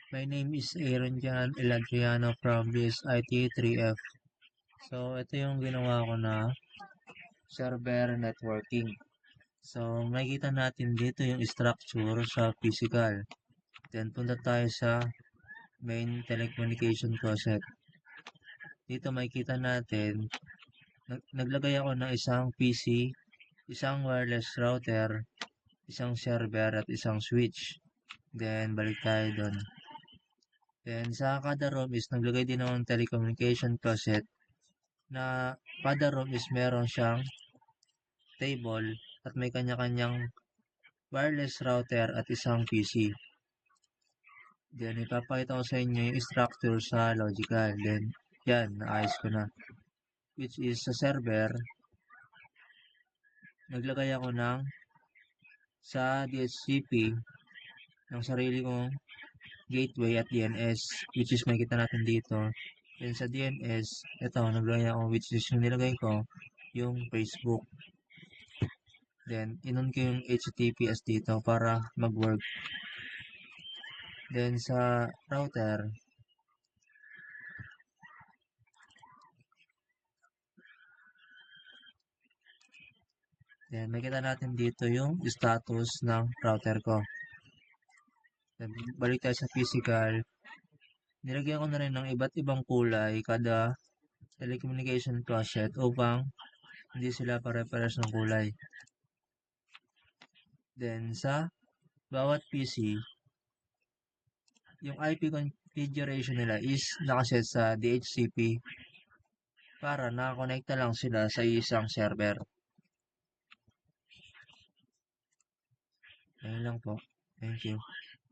My name is Aaron Jan Eladriano from this IT3F. So, ito yung ginawa ko na server networking. So, makikita natin dito yung structure sa physical. Then, punta tayo sa main telecommunication closet. Dito makikita natin, naglagay ako ng isang PC, isang wireless router, isang server at isang switch. Then, balik tayo doon. Then, sa kada room is naglagay din ako ng telecommunication closet na kada room is meron siyang table at may kanya-kanyang wireless router at isang PC. Then, ipapakita ko sa inyo yung structure sa logical. Then, yan, naayos ko na. Which is sa server, naglagay ako ng sa DHCP ng sarili kong gateway at DNS, which is makikita natin dito. Then sa DNS, ito, naglagay ako, which is yung nilagay ko, yung Facebook. Then, inon ko yung HTTPS dito para mag-work. Then, sa router, then, makita natin dito yung status ng router ko. Then, balik tayo sa physical. Nilagyan ko na rin ng iba't ibang kulay kada telecommunication closet upang hindi sila pare-pares ng kulay. Then, sa bawat PC, yung IP configuration nila is nakaset sa DHCP para nakakonekta lang sila sa isang server. Ayun lang po. Thank you.